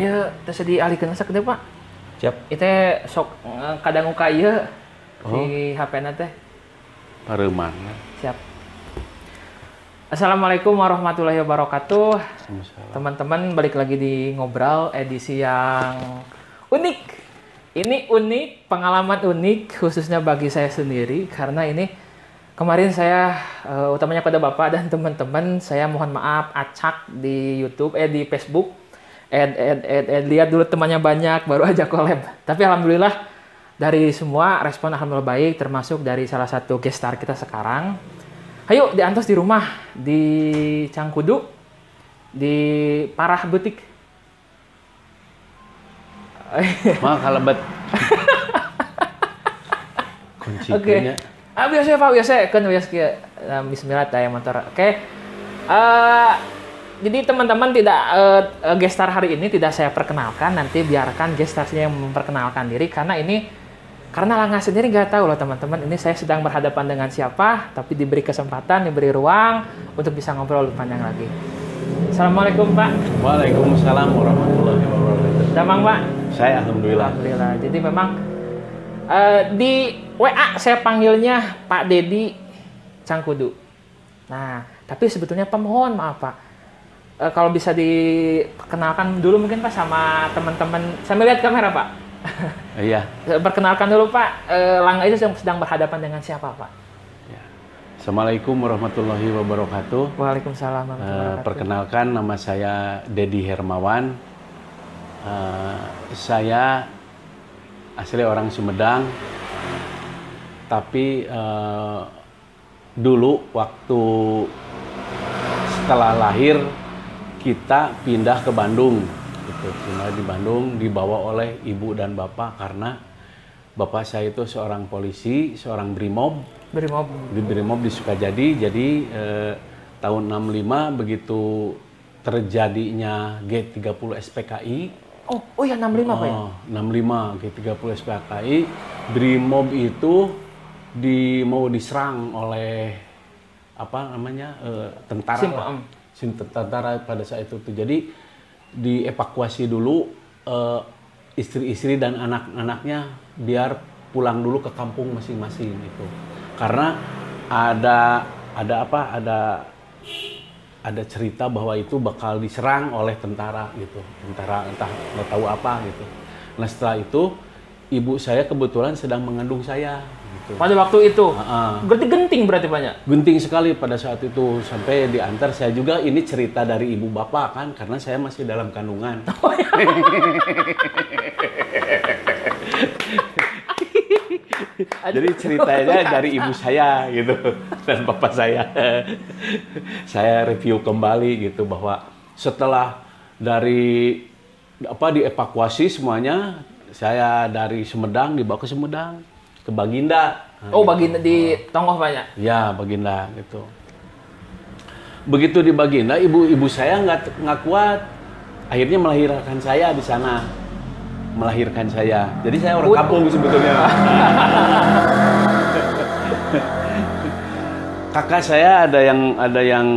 Ya, terus dialihkeun sakedeuk Pak. Siap. Itu sok kadang muka ieu si HP-na teh. Pareuman. Siap. Assalamualaikum warahmatullahi wabarakatuh. Teman-teman, balik lagi di Ngobrol edisi yang unik. Ini unik, pengalaman unik khususnya bagi saya sendiri karena ini kemarin saya utamanya pada Bapak dan teman-teman saya mohon maaf acak di YouTube di Facebook. Lihat dulu temannya banyak baru aja collab. Tapi alhamdulillah dari semua respon alhamdulillah baik, termasuk dari salah satu guest star kita sekarang. Ayo diantos di rumah di Cangkudu di Parah Butik. Mah kalebet. Kunci Oke. Biasa Pak, biasa kan biasa kieu. Bismillah teh motor. Oke. Jadi teman-teman tidak guest star hari ini tidak saya perkenalkan, nanti biarkan guest starnya yang memperkenalkan diri karena Langa sendiri nggak tahu loh teman-teman, ini saya sedang berhadapan dengan siapa, tapi diberi kesempatan, diberi ruang untuk bisa ngobrol lebih panjang lagi. Assalamualaikum Pak. Waalaikumsalam warahmatullahi wabarakatuh. Damang Pak. Saya alhamdulillah. Alhamdulillah. Jadi memang di WA saya panggilnya Pak Dedi Cangkudu. Nah, tapi sebetulnya pemohon maaf Pak. Kalau bisa diperkenalkan dulu mungkin Pak sama teman-teman. Sambil lihat kamera Pak. Iya. Perkenalkan dulu Pak. Langga itu sedang berhadapan dengan siapa Pak? Ya. Assalamualaikum warahmatullahi wabarakatuh. Waalaikumsalam warahmatullahi wabarakatuh. Perkenalkan nama saya Dedi Hermawan. Saya asli orang Sumedang. Tapi dulu waktu setelah lahir kita pindah ke Bandung, gitu. Pindah di Bandung dibawa oleh ibu dan bapak karena bapak saya itu seorang polisi, seorang brimob. Di brimob di Sukajadi. Jadi tahun 65 begitu terjadinya G30 SPKI. Oh ya 65 Pak ya? 65 G30 SPKI, brimob itu mau diserang oleh tentara. Tentara pada saat itu tuh. Jadi dievakuasi dulu istri-istri dan anak-anaknya biar pulang dulu ke kampung masing-masing itu. Karena ada cerita bahwa itu bakal diserang oleh tentara gitu. Tentara entah nggak tahu apa gitu. Nah setelah itu ibu saya kebetulan sedang mengandung saya. Gitu. Pada waktu itu? Berarti genting berarti banyak? Genting sekali pada saat itu. Sampai diantar saya juga, ini cerita dari ibu bapak kan, karena saya masih dalam kandungan. Oh, ya. Jadi ceritanya dari ibu saya gitu, dan bapak saya. Saya review kembali gitu, bahwa setelah dievakuasi semuanya, saya dari Sumedang dibawa ke Sumedang. Ke Baginda. Oh, Baginda di Tonggoh banyak? Ya, Baginda gitu. Begitu di Baginda, ibu saya nggak kuat. Akhirnya melahirkan saya di sana. Melahirkan saya. Jadi saya orang kampung sebetulnya. Kakak saya ada yang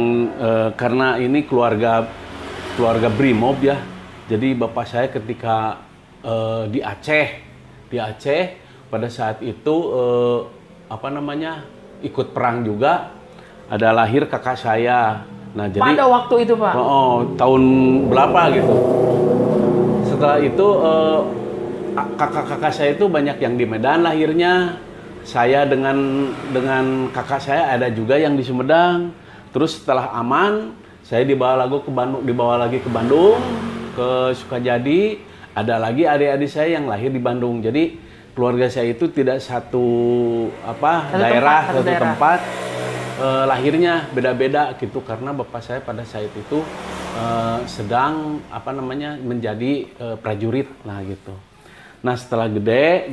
karena ini keluarga brimob ya. Jadi bapak saya ketika di Aceh pada saat itu ikut perang juga, ada lahir kakak saya. Nah, jadi pada waktu itu Pak? Tahun berapa gitu. Setelah itu kakak-kakak saya itu banyak yang di Medan lahirnya. Saya dengan kakak saya ada juga yang di Sumedang. Terus setelah aman, saya dibawa lagi ke Bandung, ke Sukajadi. Ada lagi adik-adik saya yang lahir di Bandung. Jadi keluarga saya itu tidak satu tempat, lahirnya beda-beda gitu, karena bapak saya pada saat itu sedang menjadi prajurit lah gitu. Nah setelah gede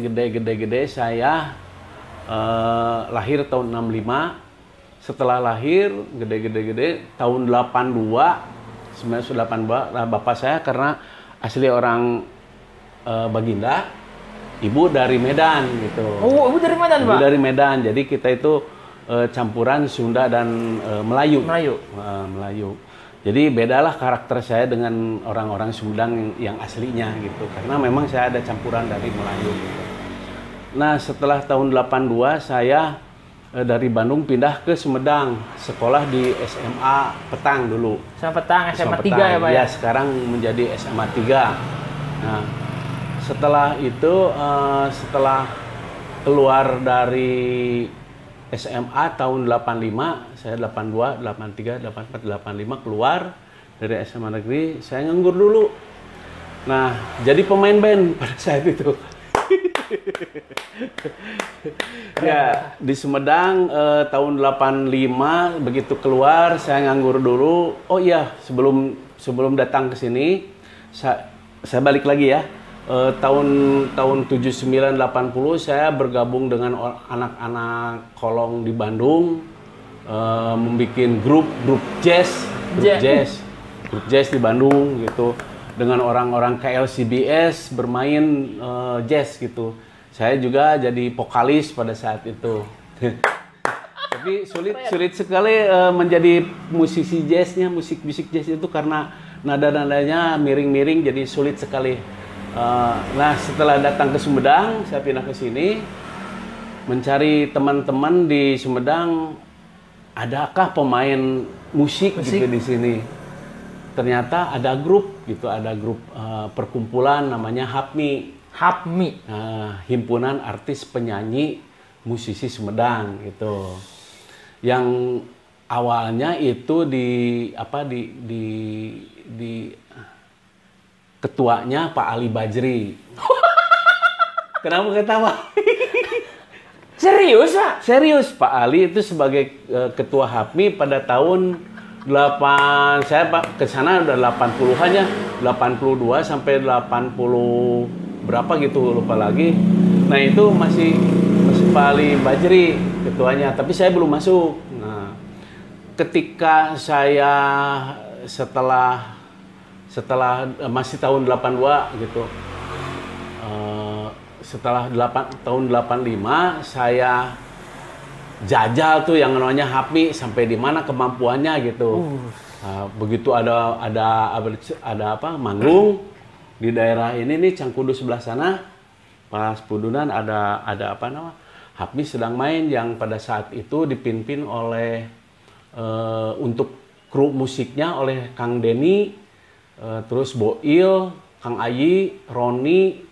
saya lahir tahun 65. Setelah lahir gede tahun 1982 bapak saya karena asli orang Baginda. Ibu dari Medan gitu. Oh, ibu dari Medan, Pak? Ibu dari Medan. Jadi kita itu campuran Sunda dan Melayu. Melayu. Melayu. Jadi bedalah karakter saya dengan orang-orang Sumedang yang aslinya gitu. Karena memang saya ada campuran dari Melayu gitu. Nah, setelah tahun 82 saya dari Bandung pindah ke Sumedang, sekolah di SMA Petang dulu. SMA Petang, SMA 3 ya Pak ya? Ya, sekarang menjadi SMA 3. Nah, setelah itu, setelah keluar dari SMA tahun 85, saya 82, 83, 84, 85 keluar dari SMA negeri, saya nganggur dulu. Nah, jadi pemain band pada saat itu. Ya, di Sumedang tahun 85 begitu keluar saya nganggur dulu. Oh iya, sebelum datang ke sini saya balik lagi ya. Tahun 79 80 saya bergabung dengan anak-anak kolong di Bandung, membuat grup jazz di Bandung gitu, dengan orang-orang KLCBS bermain jazz gitu. Saya juga jadi vokalis pada saat itu. Tapi sulit sekali menjadi musisi jazznya, musik jazz itu karena nada-nadanya miring-miring, jadi sulit sekali. Nah, setelah datang ke Sumedang, saya pindah ke sini mencari teman-teman di Sumedang. Adakah pemain musik gitu di sini? Ternyata ada grup gitu, ada grup perkumpulan namanya HAPMI. Himpunan Artis Penyanyi Musisi Sumedang gitu. Yang awalnya itu di ketuanya Pak Ali Bajri. Kenapa ketawa? Serius Pak? Serius, Pak Ali itu sebagai ketua HAPMI pada tahun saya ke sana udah 80-annya, 82 sampai 80 berapa gitu lupa lagi. Nah, itu masih Pak Ali Bajri ketuanya, tapi saya belum masuk. Nah, ketika saya setelah masih tahun 82 gitu. Setelah tahun 85 saya jajal tuh yang namanya HAPMI sampai di mana kemampuannya gitu. Begitu ada manggung di daerah ini nih Cangkudu sebelah sana, pas Pudunan ada HAPMI sedang main yang pada saat itu dipimpin oleh untuk kru musiknya oleh Kang Denny, terus Boil, Kang Ayi, Roni,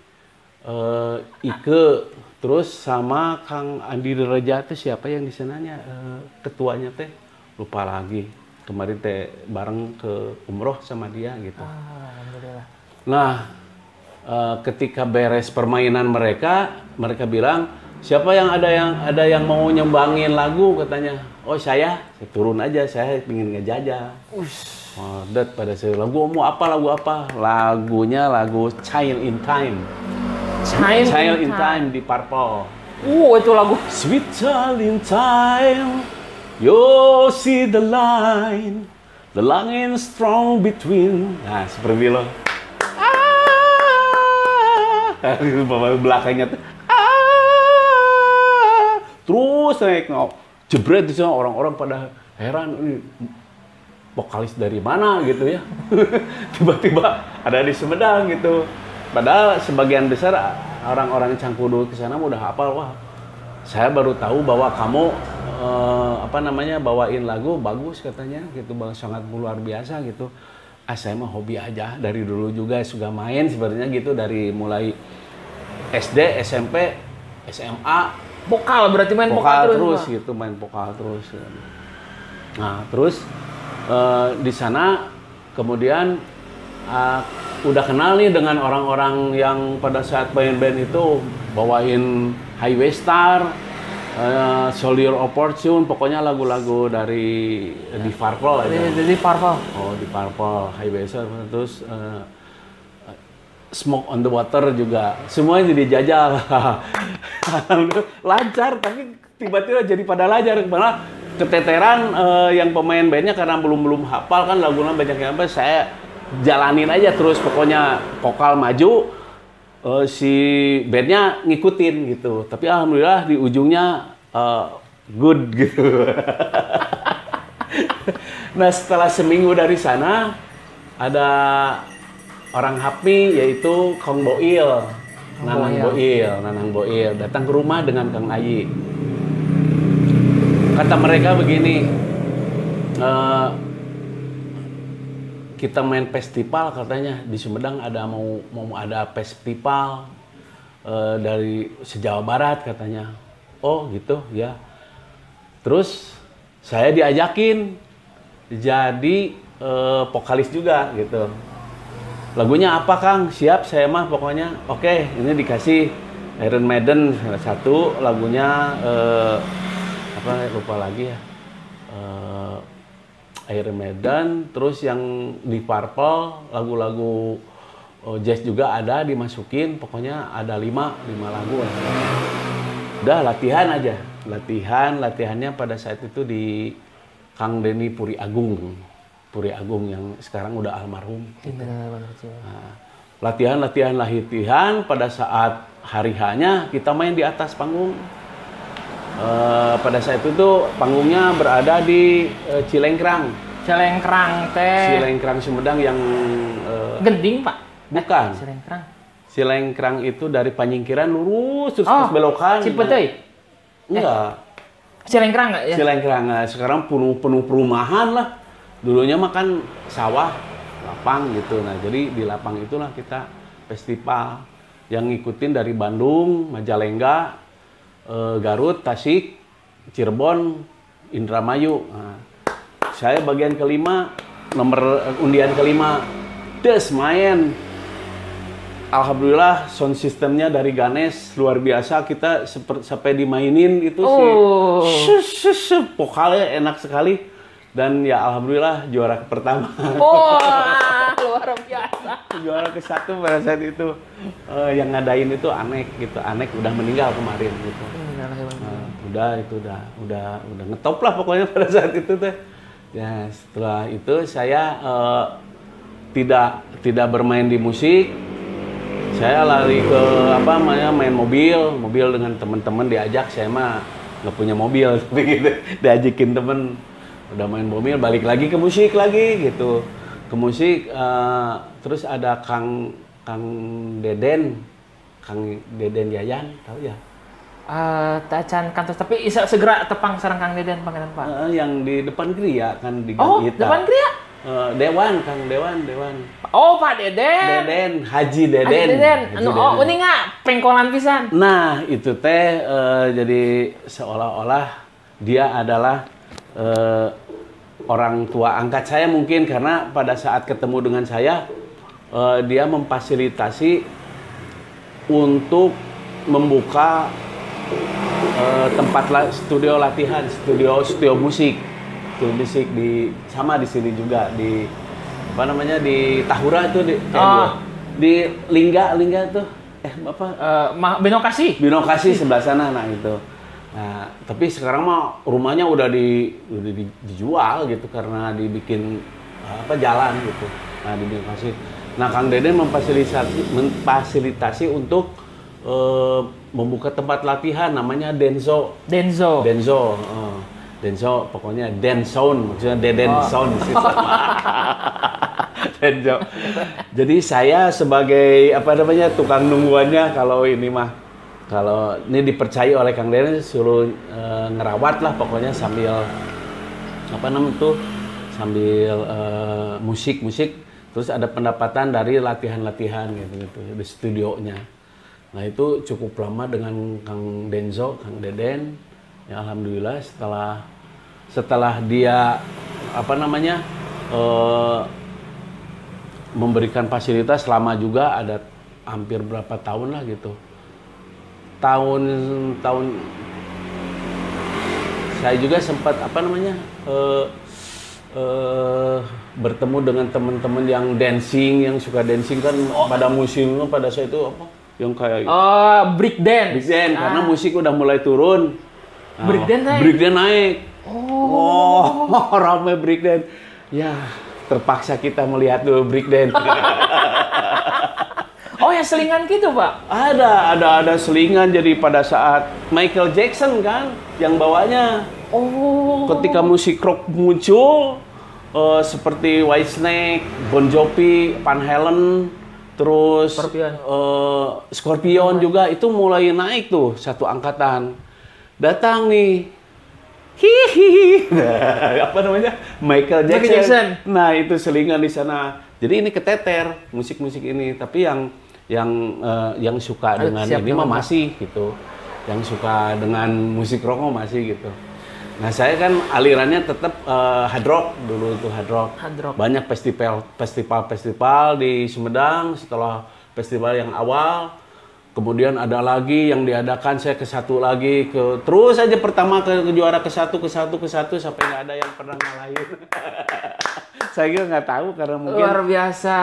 Ike, terus sama Kang Andi Dereja teh siapa yang di sananya ketuanya teh lupa lagi. Kemarin teh bareng ke umroh sama dia gitu. Alhamdulillah. Nah, ketika beres permainan mereka bilang, siapa yang ada yang mau nyembangin lagu katanya. Oh saya turun aja, saya ingin ngejajah. Pada saya lagu lagu apa? Lagunya lagu Child in Time. Child in Time di Purple. Itu lagu Sweet child in time, you see the line strong between. Nah, seperti lo. Belakangnya tuh. Terus naik jebret di sana, orang-orang pada heran ini vokalis dari mana gitu ya. Tiba-tiba ada di Sumedang gitu. Padahal sebagian besar orang-orang Cangkudu ke sana udah hafal. Wah, saya baru tahu bahwa kamu bawain lagu bagus katanya gitu, sangat luar biasa gitu. Saya mah hobi aja, dari dulu juga suka main sebenarnya gitu, dari mulai SD, SMP, SMA. Vokal berarti main vokal terus gitu, main vokal terus. Nah, terus di sana kemudian udah kenal nih dengan orang-orang yang pada saat band-band itu bawain Highway Star, Soldier of Fortune, pokoknya lagu-lagu dari Deep Purple aja. Di Purple. Oh, di Purple, Highway Star, terus Smoke on the Water juga. Semuanya jadi jajal. Lancar, tapi tiba-tiba jadi pada lancar. Malah keteteran yang pemain bandnya karena belum hafal kan lagunya banyak yang apa, saya jalanin aja terus, pokoknya vokal maju, si bandnya ngikutin gitu. Tapi alhamdulillah di ujungnya good gitu. Nah setelah seminggu dari sana ada orang Hapmi yaitu Kang Boil, Nanang Boil datang ke rumah dengan Kang Ayi. Kata mereka begini, kita main festival katanya di Sumedang ada mau ada festival dari se-Jawa Barat katanya. Oh gitu ya. Terus saya diajakin jadi vokalis juga gitu. Lagunya apa Kang? Siap saya mah pokoknya. Oke, ini dikasih Iron Maiden satu lagunya apa lupa lagi ya. Iron Maiden, terus yang di Purple lagu-lagu jazz juga ada dimasukin, pokoknya ada 5 lagu. Udah latihannya pada saat itu di Kang Denny Puri Agung yang sekarang udah almarhum. Nah, latihan pada saat hari H-nya kita main di atas panggung. Pada saat itu tuh panggungnya berada di Cilengkrang Sumedang yang Gending Pak? Bukan. Cilengkrang itu dari Panyingkiran lurus terus belokan. Cipeteuy? Enggak. Cilengkrang nggak ya? Cilengkrang, sekarang penuh perumahan lah. Dulunya makan sawah, lapang gitu. Nah jadi di lapang itulah kita festival yang ngikutin dari Bandung, Majalengka, Garut, Tasik, Cirebon, Indramayu. Nah, saya bagian kelima, nomor undian kelima. Des main. Alhamdulillah sound systemnya dari Ganesh luar biasa. Kita sampai dimainin itu sih. Vokalnya enak sekali. Dan ya alhamdulillah juara pertama. Luar biasa. Juara ke-1 pada saat itu. Yang ngadain itu Anek gitu. Anek udah meninggal kemarin gitu. Udah ngetop lah pokoknya pada saat itu teh. Ya setelah itu saya tidak bermain di musik. Saya lari ke main mobil dengan teman-teman diajak. Saya mah nggak punya mobil tapi gitu diajakin temen. Udah main mobil, balik lagi ke musik lagi gitu. Ke musik, terus ada Kang Deden Yayan, tahu ya? Tacan kantor, tapi bisa segera tepang sarang Kang Deden panganan Pak. Yang di depan Gria kan di Gang Ita. Depan Gria? Kang Dewan. Oh Pak Deden. Haji Deden. Ini nggak pengkolan pisan. Nah itu teh jadi seolah-olah dia adalah orang tua angkat saya mungkin karena pada saat ketemu dengan saya dia memfasilitasi untuk membuka tempat studio latihan, studio musik di sini juga di di Tahura itu di Lingga tuh Binokasi sebelah sana. Nah itu. Nah, tapi sekarang mah rumahnya udah dijual gitu karena dibikin jalan gitu. Nah, dikasih. Nah, Kang Deden memfasilitasi untuk membuka tempat latihan namanya Denso, pokoknya Densound, maksudnya Deden Sound gitu. Denso. Jadi saya sebagai tukang nungguannya kalau ini dipercaya oleh Kang Deden suruh ngerawat lah pokoknya sambil musik terus ada pendapatan dari latihan gitu di studionya. Nah itu cukup lama dengan Kang Deden ya alhamdulillah setelah dia memberikan fasilitas lama juga ada hampir berapa tahun lah gitu. Tahun saya juga sempat bertemu dengan teman-teman yang suka dancing kan pada musim pada saat itu yang kayak break dance karena musik udah mulai turun. Break dance naik. Ramai break dance. Ya, terpaksa kita melihat dulu break dance. Oh ya selingan gitu Pak? Ada selingan jadi pada saat Michael Jackson kan yang bawanya. Ketika musik rock muncul, seperti Whitesnake, Bon Jovi, Van Halen, terus Scorpion juga itu mulai naik tuh satu angkatan. Datang nih, hihihi, apa namanya, Michael Jackson. Nah itu selingan di sana. Jadi ini keteter musik-musik ini, tapi yang suka dengan ini mah masih gitu, yang suka dengan musik rock masih gitu. Nah saya kan alirannya tetap hard rock dulu itu hard rock. Banyak festival di Sumedang. Setelah festival yang awal, kemudian ada lagi yang diadakan, saya ke satu lagi, terus aja pertama ke juara ke satu sampai nggak ada yang pernah ngalahin. Saya juga nggak tahu karena mungkin luar biasa.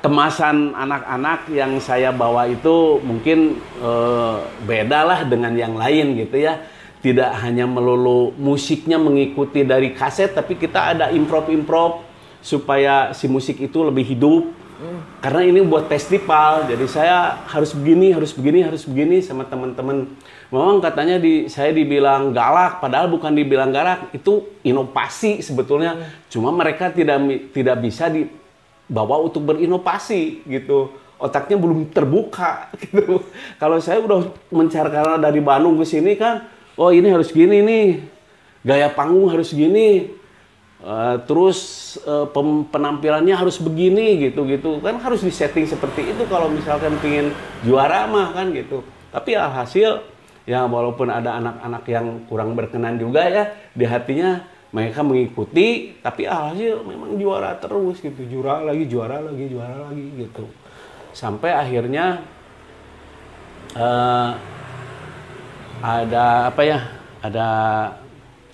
Kemasan anak-anak yang saya bawa itu mungkin beda lah dengan yang lain gitu ya. Tidak hanya melulu musiknya mengikuti dari kaset, tapi kita ada improv supaya si musik itu lebih hidup. Karena ini buat festival, jadi saya harus begini sama teman-teman. Memang katanya saya dibilang galak, padahal bukan dibilang galak, itu inovasi sebetulnya. Cuma mereka tidak bisa dibawa untuk berinovasi gitu. Otaknya belum terbuka gitu. Kalau saya udah mencari, karena dari Bandung ke sini kan, oh ini harus gini nih, gaya panggung harus gini, terus penampilannya harus begini gitu kan, harus disetting seperti itu kalau misalkan pingin juara mah kan gitu. Tapi alhasil ya walaupun ada anak-anak yang kurang berkenan juga ya di hatinya, mereka mengikuti, tapi alhasil memang juara terus gitu, juara lagi gitu. Sampai akhirnya ada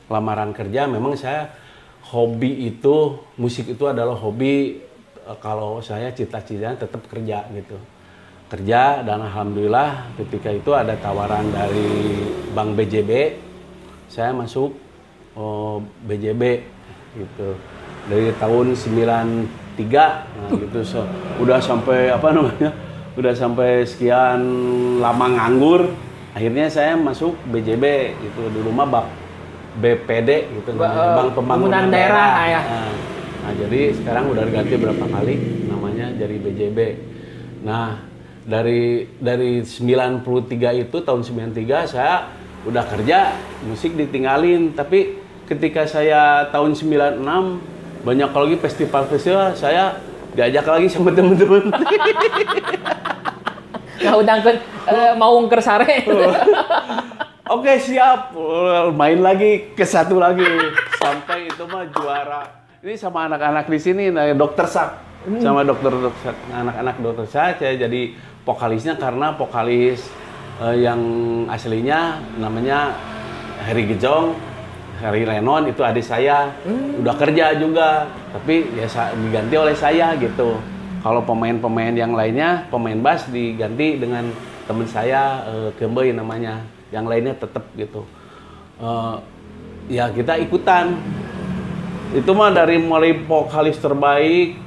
lamaran kerja. Memang saya hobi itu, musik itu adalah hobi. Kalau saya cita-citanya tetap kerja gitu, kerja. Dan alhamdulillah ketika itu ada tawaran dari Bank BJB, saya masuk BJB gitu dari tahun 93. Nah, gitu udah sampai udah sampai sekian lama nganggur. Akhirnya saya masuk BJB itu, di rumah BPD gitu, Bank Pembangunan Daerah. Ya. Nah, jadi sekarang udah diganti berapa kali namanya jadi BJB. Nah, dari 93 itu, tahun 93 saya udah kerja, musik ditinggalin. Tapi ketika saya tahun 96 banyak lagi festival-festival, saya diajak lagi sama teman-teman. Nah, udah mau ngker sare. Oke, siap. Main lagi ke satu lagi. Sampai itu mah juara. Ini sama anak-anak di sini, Dokter Sak. Sama anak-anak Dokter Sak, saya jadi vokalisnya karena vokalis yang aslinya namanya Harry Gejong, Harry Lennon, itu adik saya. Udah kerja juga, tapi ya diganti oleh saya gitu. Kalau pemain-pemain yang lainnya, pemain bass diganti dengan teman saya, Kembei namanya. Yang lainnya tetap gitu. Ya kita ikutan. Itu mah dari mulai vokalis terbaik,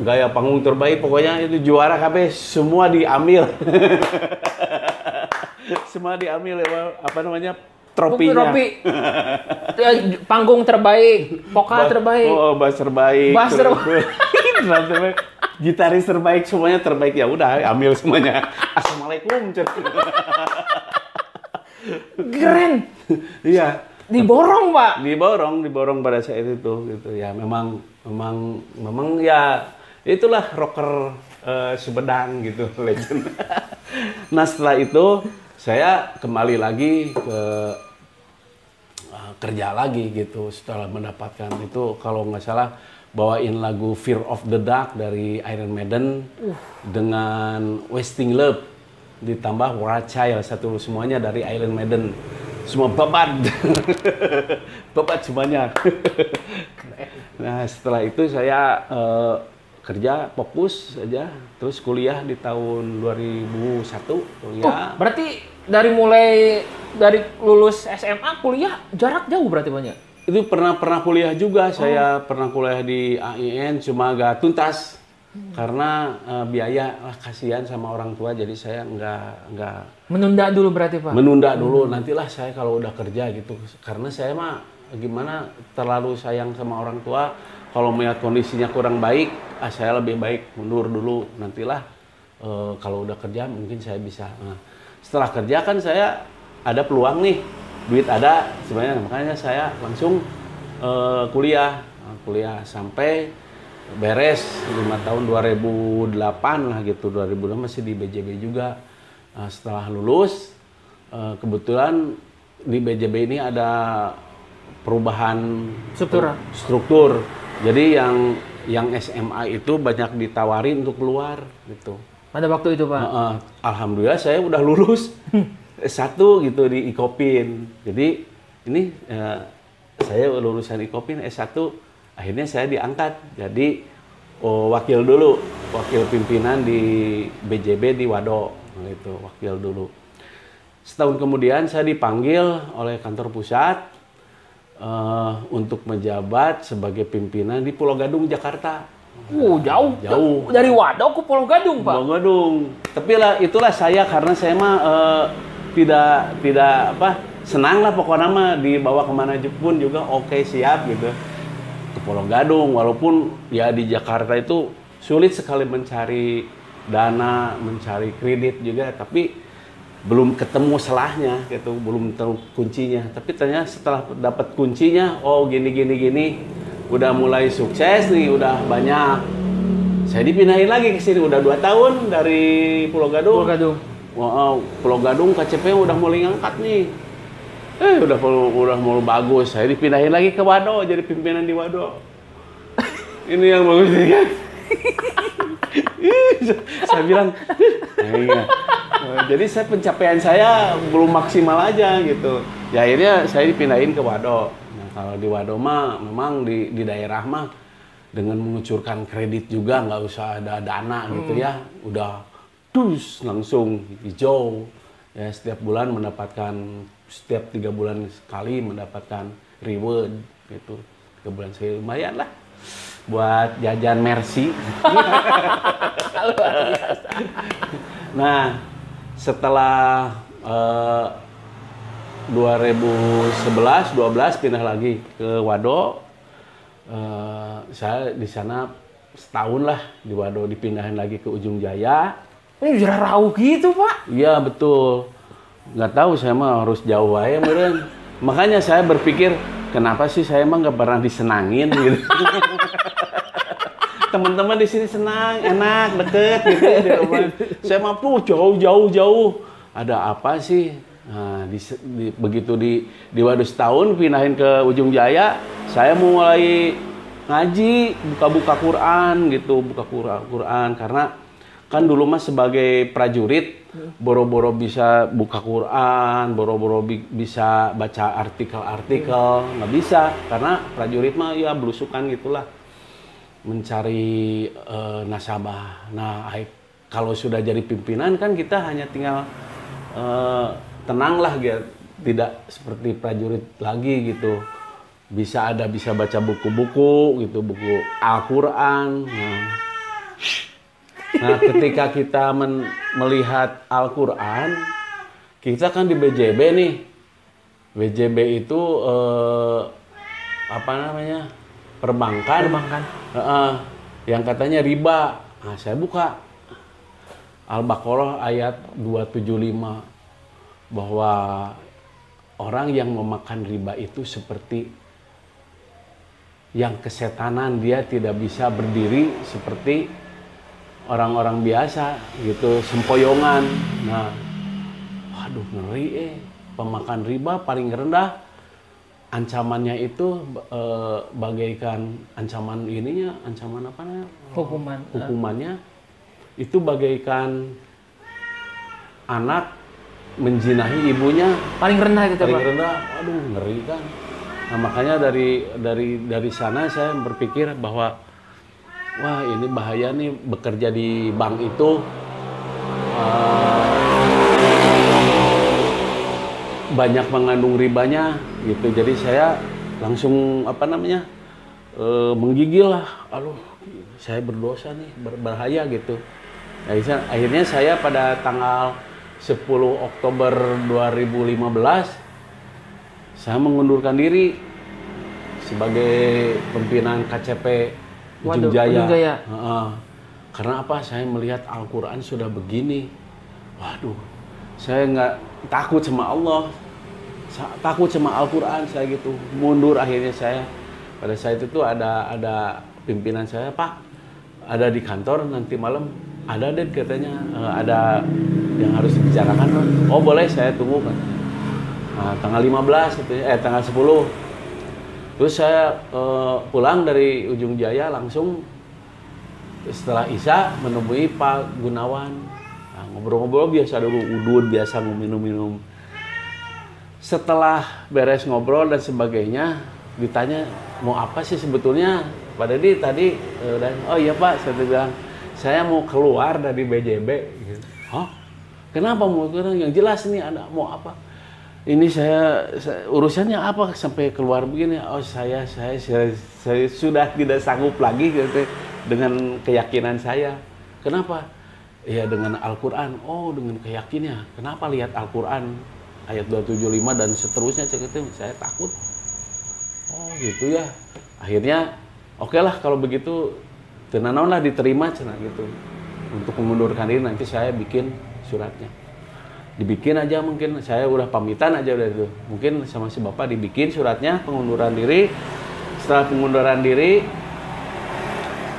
gaya panggung terbaik, pokoknya itu juara KB, semua diambil. Semua diambil, apa namanya, tropinya. Tropi. Panggung terbaik, vokal terbaik. Oh, bass terbaik. Gitaris terbaik, semuanya terbaik. Ya udah, ambil semuanya. Assalamualaikum. Keren. Iya. Diborong, Pak. Diborong pada saat itu gitu. Ya memang ya itulah rocker Sumedang gitu, legend. Nah, setelah itu saya kembali lagi ke kerja lagi gitu, setelah mendapatkan itu, kalau nggak salah bawain lagu Fear of the Dark dari Iron Maiden dengan Wasting Love ditambah War Child, satu semuanya dari Iron Maiden, semua babat. Babat semuanya. Nah, setelah itu saya kerja fokus aja, terus kuliah di tahun 2001 kuliah. Berarti dari lulus SMA kuliah jarak jauh berarti banyak. Itu pernah kuliah juga, saya pernah kuliah di AIN, cuma gak tuntas karena biaya, kasihan sama orang tua, jadi saya nggak. Menunda dulu berarti, Pak? Menunda dulu, nantilah saya kalau udah kerja gitu, karena saya mah gimana, terlalu sayang sama orang tua. kalau melihat kondisinya kurang baik, saya lebih baik mundur dulu, nantilah kalau udah kerja mungkin saya bisa. Nah, setelah kerja kan saya ada peluang nih, duit ada sebenarnya, makanya saya langsung kuliah sampai beres 5 tahun 2008 lah gitu, 2006 masih di BJB juga. Setelah lulus kebetulan di BJB ini ada perubahan struktur. Jadi yang SMA itu banyak ditawarin untuk keluar gitu. Pada waktu itu, Pak. Alhamdulillah saya udah lulus S1 gitu di Ikopin. Jadi ini saya lulusan Ikopin S1, akhirnya saya diangkat jadi wakil pimpinan di BJB di Wado, gitu, wakil dulu. Setahun kemudian saya dipanggil oleh kantor pusat untuk menjabat sebagai pimpinan di Pulau Gadung, Jakarta. Jauh. Jauh. Dari Wado ke Pulau Gadung, Pak. Pulau Gadung. Tapi itulah saya, karena saya mah tidak senang lah pokoknya mah, dibawa kemana pun juga oke, siap gitu. Ke Pulau Gadung, walaupun ya di Jakarta itu sulit sekali mencari dana, mencari kredit juga, tapi belum ketemu selahnya gitu, belum tahu kuncinya. Tapi ternyata setelah dapat kuncinya, gini, udah mulai sukses nih, udah banyak. Saya dipindahin lagi ke sini, udah 2 tahun dari Pulau Gadung. Pulau Gadung KCP udah mulai ngangkat nih. Udah mau bagus. Saya dipindahin lagi ke Wado, jadi pimpinan di Wado. Ini yang bagus nih kan. Saya bilang, iya. Jadi pencapaian saya belum maksimal aja gitu. Ya akhirnya saya dipindahin ke Wado. Nah, kalau di Wado mah memang di daerah mah dengan mengucurkan kredit juga, nggak usah ada dana gitu ya. Udah langsung hijau. Ya, setiap 3 bulan sekali mendapatkan reward gitu. 3 bulan sekali lumayan lah buat jajan Mercy. Nah, setelah 2011-12 pindah lagi ke Wado. Saya di sana setahun lah di Wado, dipindahin lagi ke Ujung Jaya. Ini jauh gitu, Pak? Iya, betul. Nggak tahu, saya mah harus jauh aja meren. Makanya saya berpikir, kenapa sih saya mah nggak pernah disenangin gitu. Teman-teman di sini senang, enak, deket gitu di rumah. Saya mah jauh. Ada apa sih? Nah, begitu di Wado setahun pindahin ke Ujung Jaya, saya mulai ngaji, buka Quran gitu, buka Quran karena kan dulu mah sebagai prajurit boro-boro bisa buka Quran, boro-boro bisa baca artikel, nggak bisa karena prajurit mah ya belusukan gitulah, mencari nasabah. Nah, kalau sudah jadi pimpinan kan kita hanya tinggal tenang lah gitu, tidak seperti prajurit lagi gitu. Bisa baca buku-buku gitu, buku Al-Quran. Nah, ketika kita melihat Al-Quran, kita kan di BJB nih. BJB itu perbankan. Yang katanya riba. Nah, saya buka Al-Baqarah ayat 275 bahwa orang yang memakan riba itu seperti yang kesetanan, dia tidak bisa berdiri seperti orang-orang biasa gitu, sempoyongan. Nah, waduh ngeri pemakan riba paling rendah ancamannya itu bagaikan ancaman apa namanya? Hukumannya itu bagaikan anak menjinahi ibunya. Paling rendah itu, Pak. Paling rendah. Aduh, ngeri kan. Nah, makanya dari sana saya berpikir bahwa wah, ini bahaya nih bekerja di bank itu. Banyak mengandung ribanya gitu. Jadi saya langsung menggigil lah. Aduh, saya berdosa nih, berbahaya gitu. Akhirnya saya pada tanggal 10 Oktober 2015 saya mengundurkan diri sebagai pimpinan KCP Ujung Waduh, Jaya. Ujung Jaya. Karena apa? Saya melihat Al-Quran sudah begini. Waduh, saya nggak takut sama Allah, takut sama Al-Quran saya gitu. Mundur akhirnya saya. Pada saat itu ada pimpinan saya, Pak, ada di kantor nanti malam. Ada deh katanya, ada yang harus dibicarakan. Oh boleh, saya tunggu kan. Nah, tanggal 15, tanggal 10. Terus saya pulang dari Ujung Jaya langsung setelah Isya menemui Pak Gunawan. Nah, ngobrol-ngobrol biasa dulu, udud biasa minum-minum. Setelah beres ngobrol dan sebagainya, ditanya mau apa sih sebetulnya Pak Dedi tadi. Oh iya Pak, saya bilang saya mau keluar dari BJB. Hah? Kenapa mau keluar? Yang jelas nih ada mau apa? Ini saya urusannya apa sampai keluar begini? Oh saya sudah tidak sanggup lagi gitu, dengan keyakinan saya. Kenapa? Ya dengan Al-Quran. Oh dengan keyakinannya. Kenapa lihat Al-Quran ayat 275 dan seterusnya saya takut. Oh gitu ya. Akhirnya oke lah kalau begitu tenanawan lah diterima cina gitu. Untuk mengundurkan diri nanti saya bikin suratnya. Dibikin aja mungkin, saya udah pamitan aja udah itu. Mungkin sama si bapak dibikin suratnya pengunduran diri. Setelah pengunduran diri,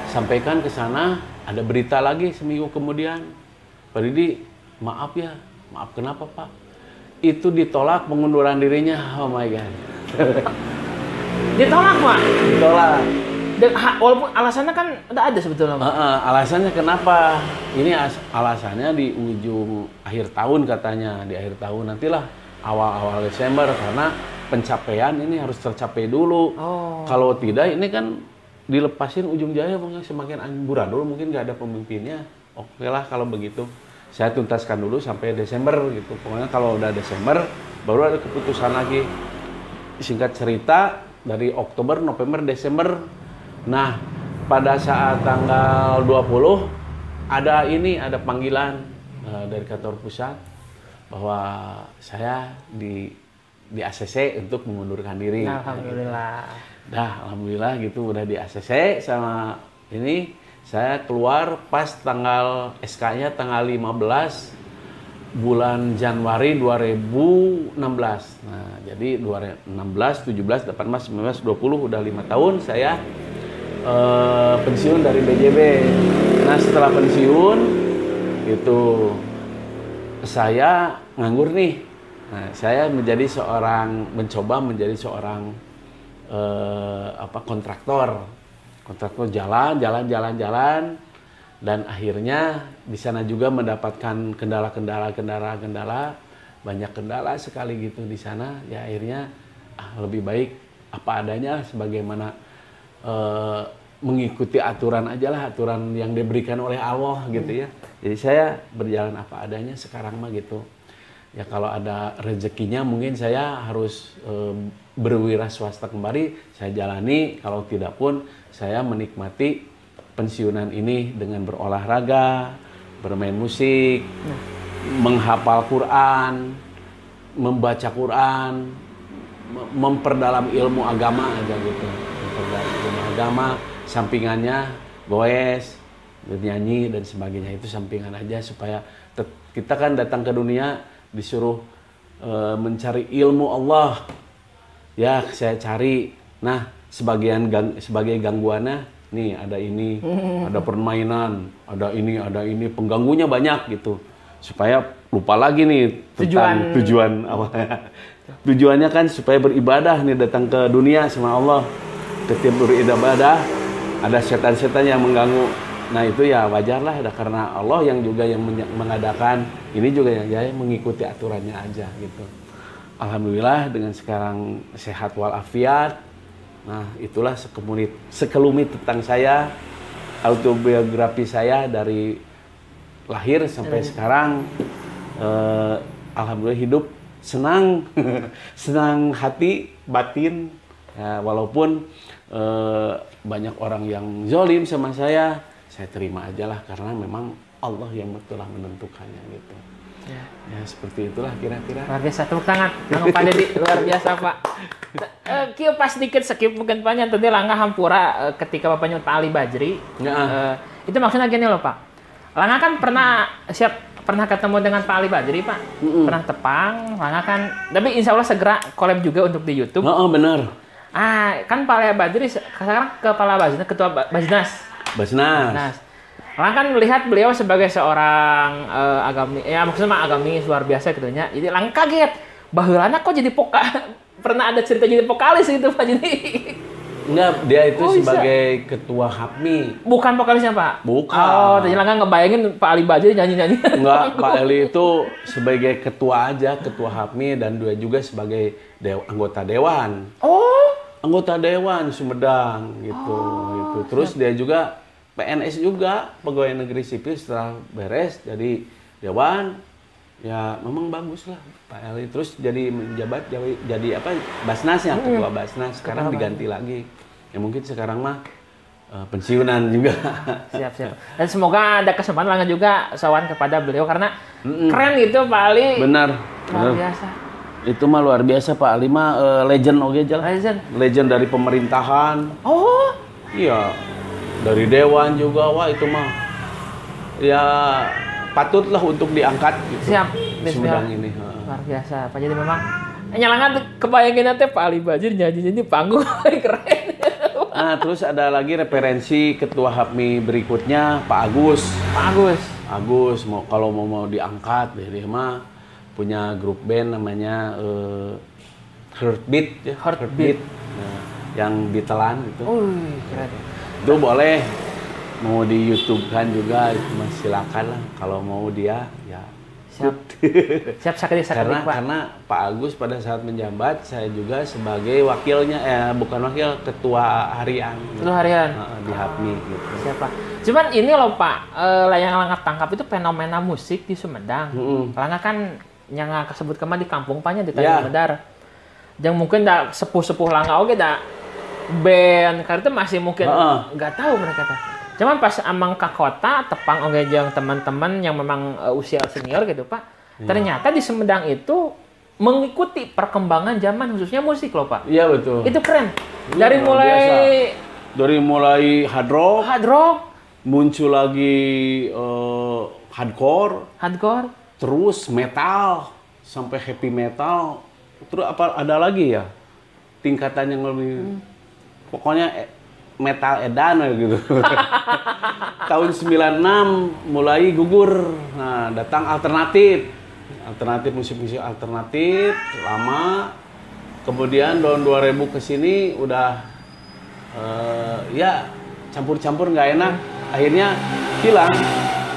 sampaikan ke sana, ada berita lagi seminggu kemudian. Pak Didi, maaf ya, maaf kenapa Pak? Itu ditolak pengunduran dirinya, oh my God. Ditolak Pak? Ditolak. Walaupun alasannya kan udah ada sebetulnya. Alasannya kenapa? Ini alasannya di ujung akhir tahun katanya, di akhir tahun nantilah awal-awal Desember karena pencapaian ini harus tercapai dulu. Kalau tidak ini kan dilepasin Ujung Jaya semakin amburadul mungkin nggak ada pemimpinnya. Oke lah kalau begitu. Saya tuntaskan dulu sampai Desember gitu. Pokoknya kalau udah Desember baru ada keputusan lagi. Singkat cerita dari Oktober, November, Desember. Nah, pada saat tanggal 20 ada panggilan dari kantor pusat bahwa saya di ACC untuk mengundurkan diri. Alhamdulillah. Nah, alhamdulillah gitu udah di ACC sama ini saya keluar pas tanggal SK-nya tanggal 15 bulan Januari 2016. Nah, jadi 2016, 17, 18, 19, 20 udah 5 tahun saya pensiun dari BJB. Nah setelah pensiun itu saya nganggur nih. Nah, saya mencoba menjadi seorang kontraktor jalan dan akhirnya di sana juga mendapatkan kendala banyak kendala sekali gitu di sana. Ya akhirnya lebih baik apa adanya sebagaimana mengikuti aturan aja lah, aturan yang diberikan oleh Allah gitu ya. Jadi saya berjalan apa adanya sekarang mah gitu. Ya kalau ada rezekinya mungkin saya harus berwira swasta kembali, saya jalani. Kalau tidak pun saya menikmati pensiunan ini dengan berolahraga, bermain musik, menghafal Quran, membaca Quran, memperdalam ilmu agama aja gitu. Memperdalam ilmu agama, sampingannya goes, bernyanyi dan sebagainya itu sampingan aja supaya kita kan datang ke dunia disuruh mencari ilmu Allah. Ya, saya cari. Nah, sebagai gangguannya nih ada ini, ada permainan, ada ini, pengganggunya banyak gitu. Supaya lupa lagi nih tentang tujuan awalnya. Tujuannya kan supaya beribadah nih datang ke dunia sama Allah. Ketika beribadah ada setan-setan yang mengganggu. Nah itu ya wajar lah karena Allah yang juga yang mengadakan ini juga ya mengikuti aturannya aja gitu. Alhamdulillah dengan sekarang sehat walafiat. Nah itulah sekelumit tentang saya, autobiografi saya dari lahir sampai sekarang. Alhamdulillah hidup senang, senang hati, batin. Ya, walaupun banyak orang yang zolim sama saya terima aja lah karena memang Allah yang telah menentukannya gitu. Ya seperti itulah kira-kira. Luar biasa, tepuk tangan. Pak Dedi, luar biasa Pak. Kieu pas dikit skip mungkin panjang tadi langkah hampura ketika Bapak nyebut Pak Ali Bajri. Itu maksudnya gini loh Pak. Langkah kan pernah ketemu dengan Pak Ali Bajri Pak. Pernah tepang, Langkah kan. Tapi insya Allah segera collab juga untuk di YouTube. Benar. Kan Pak Ali Bajri sekarang kepala Basnas, ketua Basnas. Langkah kan melihat beliau sebagai seorang agamis, ya maksudnya agamis luar biasa gitu nya. Jadi Langkah kaget. Baheulana kok jadi pernah ada cerita jadi vokalis gitu Pak jadi. Enggak, dia itu sebagai ketua HAPMI. Bukan vokalisnya Pak? Bukan. Tadi Langkah ngebayangin Pak Ali Bajri nyanyi-nyanyi. Enggak, Pak Ali itu sebagai ketua aja, ketua HAPMI dan dia juga sebagai anggota dewan. Anggota dewan Sumedang gitu. Terus dia juga PNS juga, pegawai negeri sipil setelah beres jadi dewan. Ya memang bagus lah Pak Eli. Terus jadi menjabat jadi apa Basnasnya, ketua Basnas. Sekarang diganti lagi. Ya mungkin sekarang mah pensiunan juga. Siap. Dan semoga ada kesempatan Langkah juga sowan kepada beliau karena keren gitu Pak Ali. Benar. Luar biasa. Itu mah luar biasa Pak Ali mah legend oke aja. Legend dari pemerintahan. Iya. Dari dewan juga wah itu mah. Ya patutlah untuk diangkat gitu. Siap. Sumedang ini. Luar biasa. Pak jadi memang nyalangan kebayangin nanti Pak Ali Bajri nyanyi panggung keren. Terus ada lagi referensi ketua HAPMI berikutnya Pak Agus. Agus kalau mau diangkat dia mah punya grup band namanya Heartbeat ya. Heartbeat. Nah, yang ditelan gitu. Keren. Itu boleh. Mau di YouTube kan juga itu silakan lah kalau mau dia ya siap karena Pak Agus pada saat menjabat saya juga sebagai wakilnya bukan wakil ketua harian di HAPMI gitu. Siapa? Cuman ini loh Pak yang Langkah tangkap itu fenomena musik di Sumedang. Langkah kan yang kesebut kemana di kampung Panya di Tanjung Medar. Yang mungkin dah sepuh Langkah oke dah band karena itu masih mungkin nggak tahu mereka teh. Cuman pas amang ke kota, tepang oge jeung teman-teman yang memang usia senior gitu Pak. Ternyata di Sumedang itu mengikuti perkembangan zaman khususnya musik loh Pak. Iya betul. Itu keren. Dari mulai hard rock, muncul lagi hardcore, terus metal sampai heavy metal. Terus apa ada lagi ya? Tingkatan yang lebih pokoknya metal edan gitu. Tahun 96 mulai gugur. Nah, datang alternatif musik alternatif lama. Kemudian tahun 2000 ke sini udah ya campur-campur nggak enak. Akhirnya hilang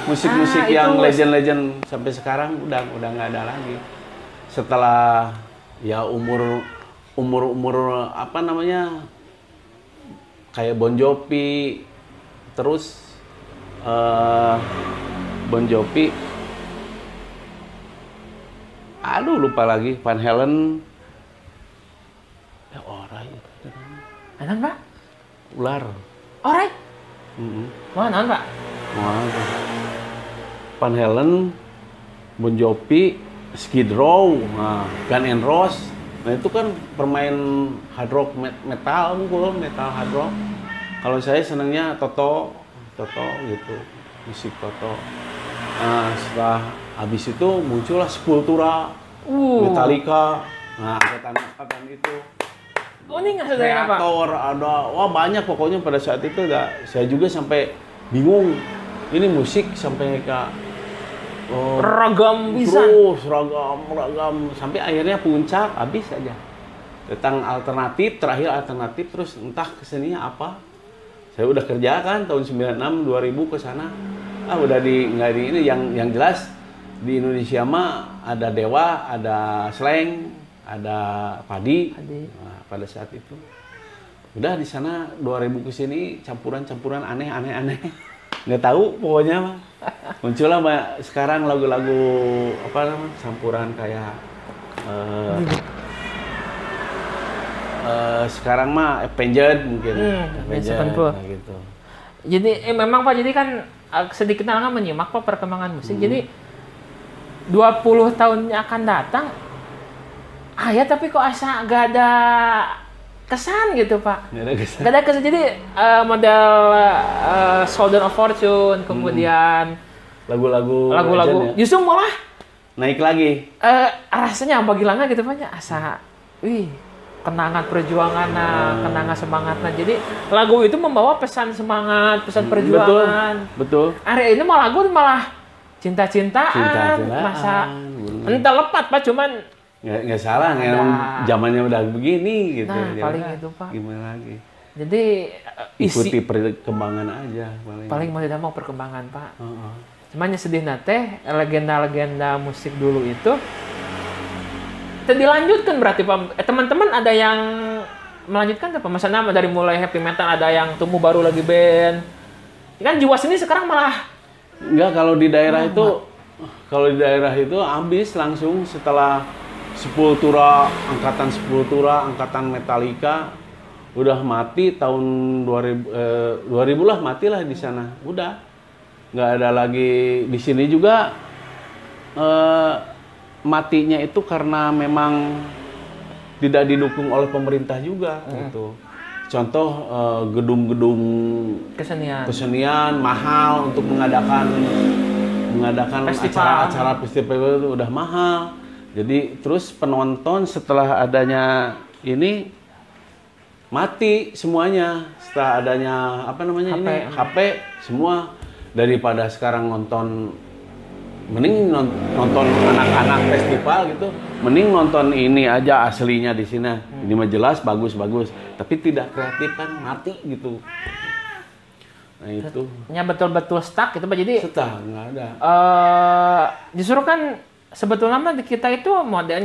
musik-musik yang legend-legend sampai sekarang udah nggak ada lagi. Setelah ya umur apa namanya? Kayak Bon Jovi, terus Bon Jovi, lupa lagi Van Halen, orai itu. Enak Pak? Ular. Orai? Mana Pak? Van Halen, Bon Jovi, Skid Row, Guns N' Roses. Nah itu kan permain hard rock metal hard rock. Kalau saya senangnya Toto gitu, musik Toto. Nah, setelah habis itu muncullah Sepultura, Metallica. Nah, angkatan itu. Ini nggak sesuai apa? Kreator ada, banyak pokoknya pada saat itu saya juga sampai bingung. Ini musik sampai ke ragam bisa. Terus ragam sampai akhirnya puncak habis aja. Tentang terakhir alternatif terus entah keseninya apa. Saya udah kerja kan tahun 96 2000 ke sana. Udah nggak di ini yang jelas di Indonesia mah ada Dewa, ada Slank, ada Padi. Nah, pada saat itu. Udah di sana 2000 ke sini campuran aneh. Nggak tahu pokoknya mah. Muncullah sekarang lagu-lagu apa namanya campuran kayak sekarang mah Avenged mungkin gitu. Jadi memang Pak jadi kan sedikit nggak menyimak Pak perkembangan musik. Jadi 20 tahun yang akan datang tapi kok asa gak ada kesan gitu Pak. Nggak ada kesan. Nggak ada kesan. Jadi model Soldier of Fortune, kemudian Lagu-lagu lagu-lagu legend ya? justru malah Naik lagi. rasanya bagi langga gitu banyak asa kenangan perjuangan kenangan semangatnya. Jadi lagu itu membawa pesan semangat, pesan perjuangan. Betul. Hari ini malah lagu malah cinta-cintaan, masa entah lepat Pak, cuman nggak salah, emang zamannya udah begini gitu. Nah, Ya paling udah, itu Pak. Gimana lagi? Jadi Ikuti perkembangan aja paling mau tidak mau perkembangan Pak. Heeh. Cuman sedih nate legenda-legenda musik dulu itu dilanjutkan berarti Pak. Teman-teman ada yang melanjutkan apa? Misalnya dari mulai heavy metal ada yang tumbuh baru lagi band. Kan jiwa seni sekarang malah Enggak, kalau di daerah itu habis langsung setelah Sepultura, angkatan Metallica udah mati tahun 2000 lah, matilah di sana. Udah. Nggak ada lagi di sini juga matinya itu karena memang tidak didukung oleh pemerintah juga gitu. Contoh gedung-gedung kesenian mahal untuk mengadakan acara festival itu udah mahal. Jadi terus penonton setelah adanya ini mati semuanya. Setelah adanya HP semua, daripada sekarang mending nonton anak-anak festival gitu, mending nonton ini aja aslinya di sini. Ini mah jelas bagus, tapi tidak kreatif kan, mati gitu. Nah itu. Ya betul-betul stuck gitu Pak. Jadi Stuck, nggak ada. Justru kan sebetulnya mah di kita itu model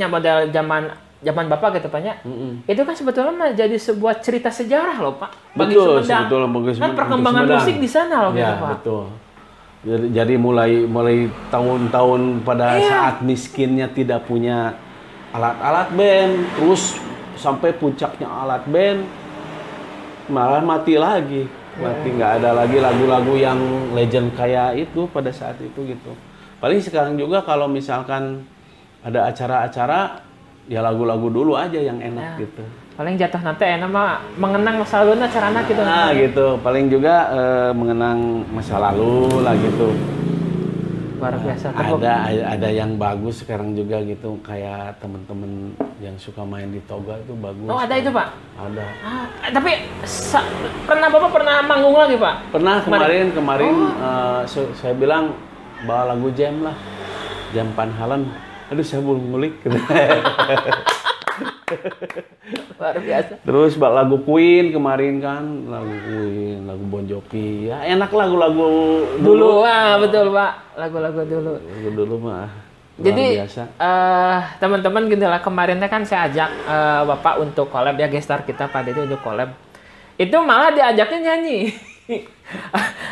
zaman Bapak gitu Pak ya. Itu kan sebetulnya jadi sebuah cerita sejarah loh Pak. Bagi Betul, Sumedang. sebetulnya bagi Kan perkembangan Sumedang. musik di sana loh Ya, gitu Pak. betul. Jadi mulai tahun-tahun pada saat miskinnya tidak punya alat-alat band, terus sampai puncaknya alat band malah mati lagi. Mati, nggak ada lagi lagu-lagu yang legend kayak itu pada saat itu gitu. Paling sekarang juga kalau misalkan ada acara-acara ya lagu-lagu dulu aja yang enak gitu. Paling jatuh nanti enak mah mengenang masa lalunya caranya gitu. Nah gitu, paling juga mengenang masa lalu lah gitu. Luar biasa. Ada yang bagus sekarang juga gitu, kayak temen-temen yang suka main di toga itu bagus. Oh ada itu Pak? Ada. Tapi Bapak pernah manggung lagi Pak? Pernah kemarin saya bilang bawa lagu jam lah, jam Panhalan. Aduh saya belum ngulik. Luar biasa. Terus lagu Queen kemarin kan, lagu Queen, lagu Bon Jovi. Ya enak lagu-lagu dulu. Betul Pak, lagu-lagu dulu. Lagu dulu mah. Jadi biasa. Teman-teman gini lah, kemarinnya kan saya ajak Bapak untuk collab ya, gestar kita pada itu untuk collab. Itu malah diajaknya nyanyi.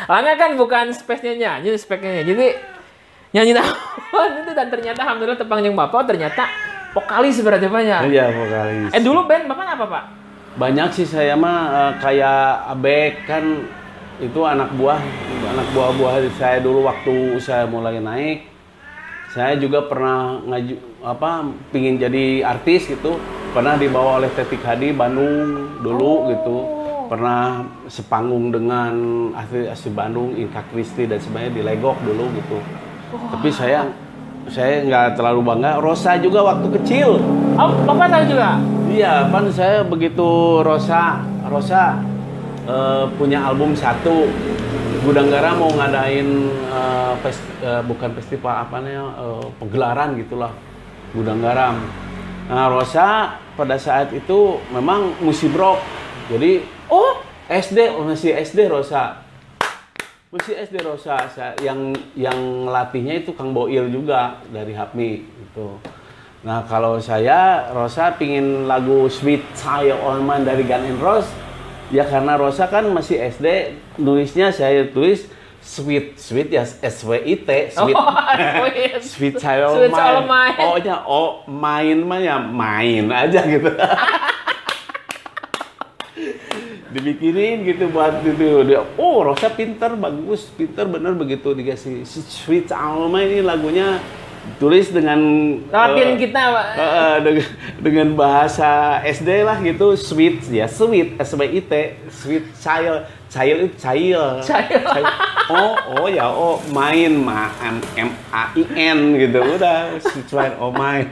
Karena kan bukan space-nya nyanyi, speknya. Jadi nyanyi tahun itu, dan ternyata alhamdulillah tepangjang Bapak ternyata vokalis berarti banyak. Iya, vokalis. Dulu band Bapak apa Pak? Banyak sih, saya mah kayak Abek kan, itu anak buah saya dulu waktu saya mulai naik. Saya juga pernah pingin jadi artis gitu. Pernah dibawa oleh Tetik Hadi Bandung dulu gitu. Pernah sepanggung dengan asli Bandung, Inka Kristi dan sebagainya di Legok dulu gitu. Tapi saya nggak terlalu bangga. Rosa juga waktu kecil. Oh, Bapak tahu juga? Iya, kan saya begitu Rosa punya album 1. Gudang Garam mau ngadain bukan festival penggelaran gitulah, Gudang Garam. Nah, Rosa pada saat itu memang musim rock. Jadi masih SD Rosa. Masih SD Rosa, yang latihnya itu Kang Boil juga dari Hapmi gitu. Nah kalau Rosa pingin lagu Sweet Child O' Mine dari Guns N' Roses, ya karena Rosa kan masih SD, nulisnya saya tulis Sweet ya SWIT, Sweet Child O' Mine. O-nya main mah ya main aja gitu. Dibikinin gitu buat itu dia. Rosa pinter bener begitu dikasih Sweet Child O' Mine ini lagunya tulis dengan latihan kita Pak. Dengan bahasa SD lah gitu, sweet ya, sweet SWIT, sweet child itu child. Oh ya, main MAIN gitu udah, sweet main.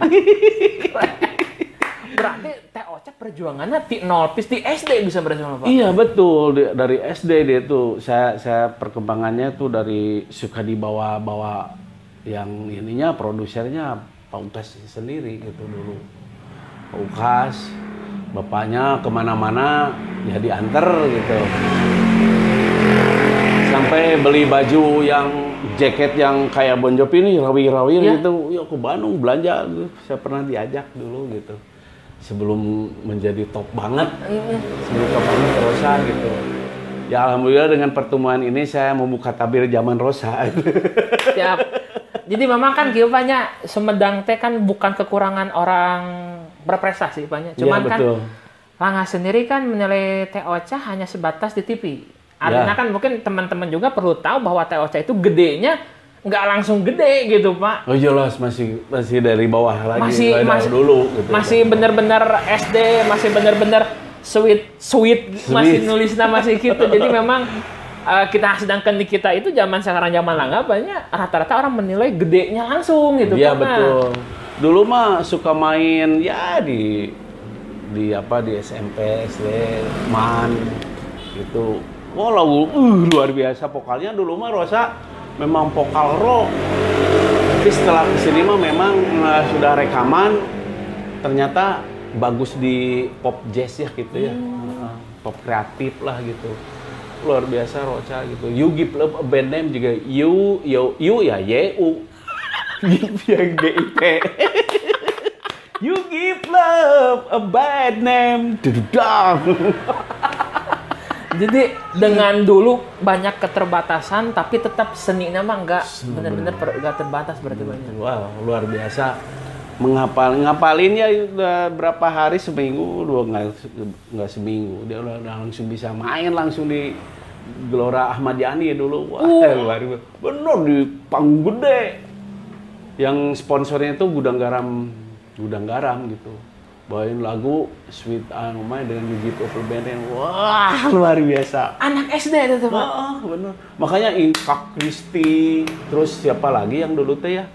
Berarti Teh Ocha perjuangannya di nol pis di SD bisa berjuang Pak? Iya betul, dari SD dia tuh saya perkembangannya tuh dari suka dibawa yang ininya produsernya Pak Ukas sendiri gitu dulu. Pak Ukas, bapaknya kemana-mana ya diantar gitu. Sampai beli baju yang jaket yang kayak Bon Jovi ini rawi-rawi gitu, yuk ke Bandung belanja. Saya pernah diajak dulu gitu. Sebelum menjadi top banget, sebelum top banget Rosa gitu. Ya alhamdulillah dengan pertemuan ini saya membuka tabir zaman Rosa. Siap. Jadi memang kan gitu banyak Sumedang teh kan bukan kekurangan orang berprestasi banyak. Cuman kan Langga sendiri kan menilai Teh Ocha hanya sebatas di TV. Artinya kan mungkin teman-teman juga perlu tahu bahwa Teh Ocha itu gedenya nggak langsung gede gitu Pak. Oh jelas masih dari bawah lagi masih dulu gitu. Masih bener-bener SD, masih bener-bener sweet, masih nulisnya masih gitu. Jadi memang kita sedangkan di kita itu zaman sekarang zaman Langga banyak rata-rata orang menilai gedenya langsung gitu. Iya betul. Dulu mah suka main ya di SMP, SD, MAN gitu. Wah luar biasa vokalnya dulu mah Rosa memang vokal rock. Tapi setelah kesini mah memang sudah rekaman ternyata bagus di pop jazz ya gitu ya. Pop kreatif lah gitu. Luar biasa Rocha gitu. You give love a bad name juga you ya YU. Give yang GIP. You give love a bad name. Jadi dengan dulu banyak keterbatasan tapi tetap seninya mah enggak benar-benar enggak terbatas berarti banyak. Wow, luar biasa. Ngapalinnya udah berapa hari, seminggu, nggak seminggu. Dia udah langsung bisa main langsung di Gelora Ahmad Yani dulu. Wah, luar biasa. Bener di panggung gede. Yang sponsornya itu gudang garam gitu. Bawain lagu Sweet Anumai dengan Yugi Over Band. Wah, luar biasa. Anak SD itu tuh, Pak. Bener. Makanya Inka Kristi, terus siapa lagi yang dulu teh ya?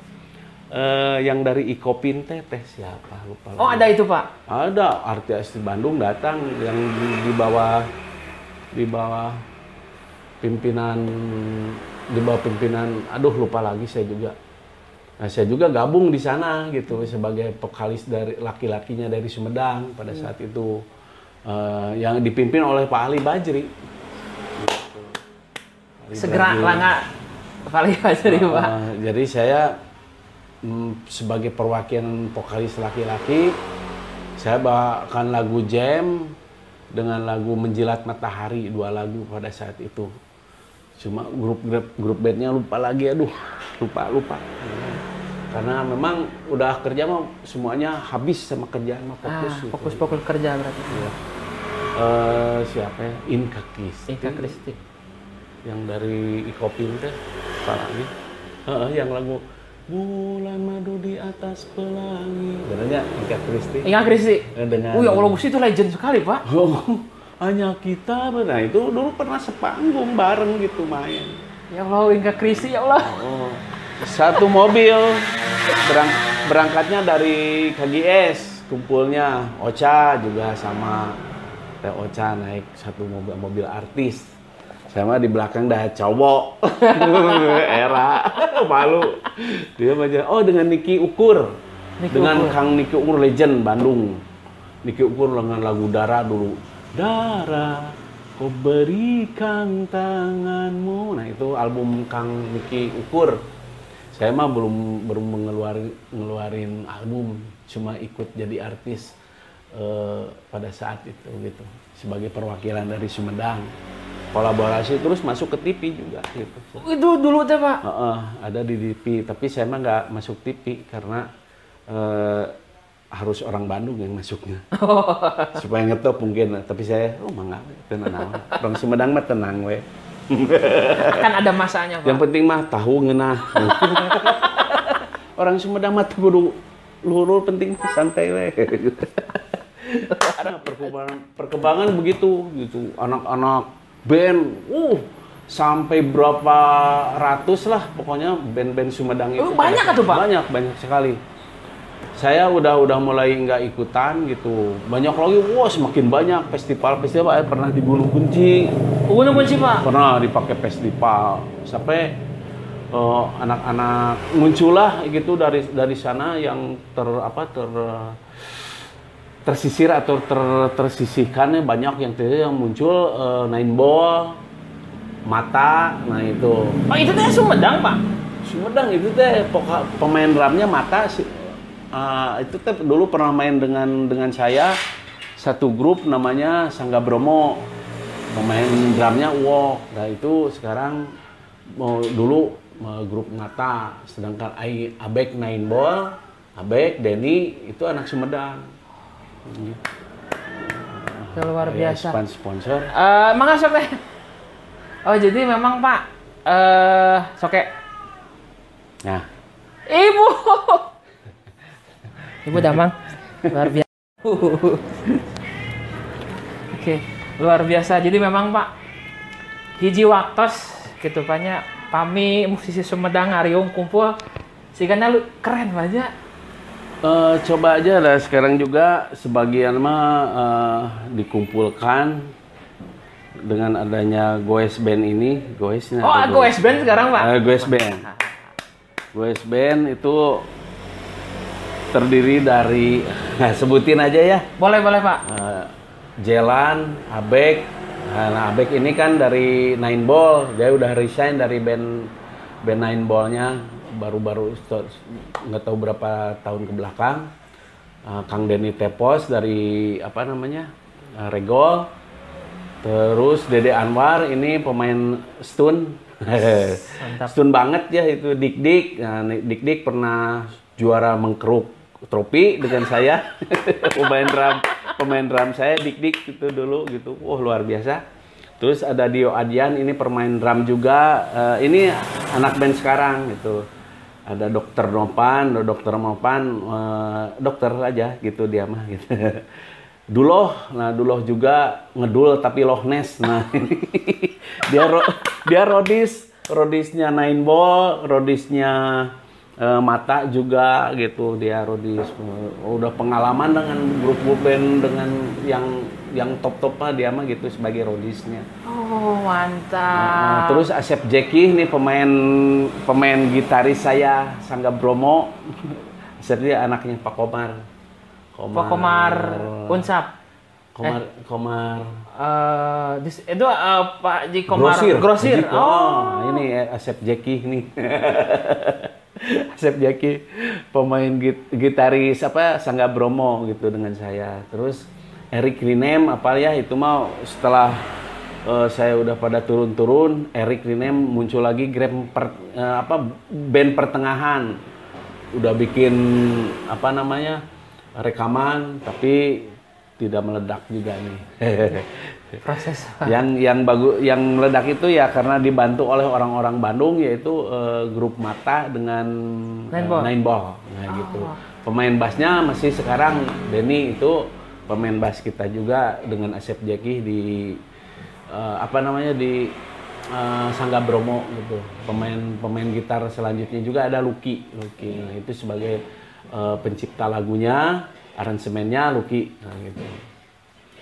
Yang dari Ikopin teh siapa lupa. Oh ada itu Pak? Ada artis di Bandung datang yang di bawah pimpinan aduh lupa lagi saya juga. Nah saya juga gabung di sana gitu sebagai vokalis dari laki-lakinya dari Sumedang pada saat itu yang dipimpin oleh Pak Ali Bajri. Gitu. Segera Langga Pak Ali Bajri Pak. Jadi saya sebagai perwakilan vokalis laki-laki, saya bawakan lagu Jam dengan lagu Menjilat Matahari, 2 lagu pada saat itu. Cuma grup bandnya lupa lagi, lupa. Karena memang udah kerja mah semuanya habis sama kerjaan mah fokus. Fokus kerja berarti. Ya. Siapa ya? Inka Kristi. Yang dari Ikopin teh, lagi. Yang lagu Bulan Madu di Atas Pelangi. Benernya Inka Kristi. Dengan ya Allah, itu legend sekali, Pak. Hanya kita, nah itu dulu pernah sepanggung bareng gitu main. Ya Allah, Inka Kristi, ya Allah. Satu mobil berangkatnya dari KGS, kumpulnya Ocha juga sama Teh Ocha naik satu mobil artis. Sama di belakang dah cowok. Era malu. Dia baca dengan Niki Ukur. Kang Niki Ukur legend Bandung. Niki Ukur dengan lagu Dara dulu. Dara, kau berikan tanganmu. Nah, itu album Kang Niki Ukur. Saya mah belum ngeluarin album, cuma ikut jadi artis pada saat itu gitu. Sebagai perwakilan dari Sumedang. Kolaborasi terus masuk ke TV juga gitu. Itu dulu teh Pak? Ada di TV, tapi saya mah nggak masuk TV karena harus orang Bandung yang masuknya. Supaya ngetop mungkin, tapi saya mangga tenang. Orang Sumedang mah tenang we. Akan ada masanya Pak. Yang penting mah tahu ngeunah. orang Sumedang mah kudu luhur penting santai we. Nah, perkembangan begitu gitu. Anak-anak band sampai berapa ratus lah pokoknya band-band Sumedang itu. Banyak tuh, Pak? Banyak sekali. Saya udah mulai nggak ikutan gitu. Banyak lagi, semakin banyak festival pernah di Gunung Kunci. Gunung Kunci, Pak. Pernah dipakai festival. Sampai anak-anak muncullah gitu dari sana yang tersisir atau tersisihkannya banyak yang muncul Nine Ball, Mata, nah itu. Oh itu teh Sumedang, Pak? Sumedang itu teh pemain drumnya Mata itu teh dulu pernah main dengan saya satu grup namanya Sangga Bromo. Pemain drumnya Uwok. Nah itu sekarang dulu grup Mata, sedangkan Abek Nine Ball, Abek Denny itu anak Sumedang. Luar biasa. Sponsor. Mangga sok teh. Oh jadi memang Pak, soke. Nah. Ibu Damang, luar biasa. Oke, luar biasa. Jadi memang Pak, hiji waktos gitu banyak pami musisi Sumedang Ariung kumpul, sehingga lu keren banget. Coba aja lah sekarang juga sebagian mah dikumpulkan dengan adanya Goes Band ini. Goes Band sekarang Pak? Goes Band. Goes Band itu terdiri dari, sebutin aja ya. Boleh Pak. Jelan, Abek. Nah Abek ini kan dari Nine Ball, dia udah resign dari band Nine Ball-nya baru-baru nggak tahu berapa tahun ke belakang. Kang Denny Tepos dari Regol. Terus Dede Anwar ini pemain stun. Stun banget ya itu Dik. Nah, Dik pernah juara mengkeruk trofi dengan saya. pemain drum saya Dik itu dulu gitu. Luar biasa. Terus ada Dio Adian ini pemain drum juga. Ini anak band sekarang gitu. Ada Dokter Nopan, dokter aja gitu dia mah gitu. Duloh juga ngedul tapi Loch Ness. Nah, dia rodisnya Nine Ball, rodisnya Mata juga gitu. Dia rodis udah pengalaman dengan grup band dengan yang top lah dia mah gitu sebagai rodisnya. Oh, mantap. Terus Asep Jeki nih pemain gitaris saya Sangga Bromo. Asep dia anaknya Pak Komar. Pak Komar Unsap. Komar. Itu Pak Ji Komar Grosir. Ini Asep Jeki nih. Asep Jeki pemain gitaris Sangga Bromo gitu dengan saya. Terus Eric Rinem itu mau setelah saya udah pada turun, Eric Rinem muncul lagi band pertengahan. Udah bikin rekaman tapi tidak meledak juga nih. Proses yang bagus, yang meledak itu ya karena dibantu oleh orang-orang Bandung, yaitu grup Mata dengan Nine Ball. Nah gitu. Pemain bassnya masih sekarang Denny itu pemain bass kita juga dengan Asep Jeki di di Sangga Bromo gitu. Pemain gitar selanjutnya juga ada Lucky. Nah, itu sebagai pencipta lagunya, aransemennya Lucky. Nah, gitu.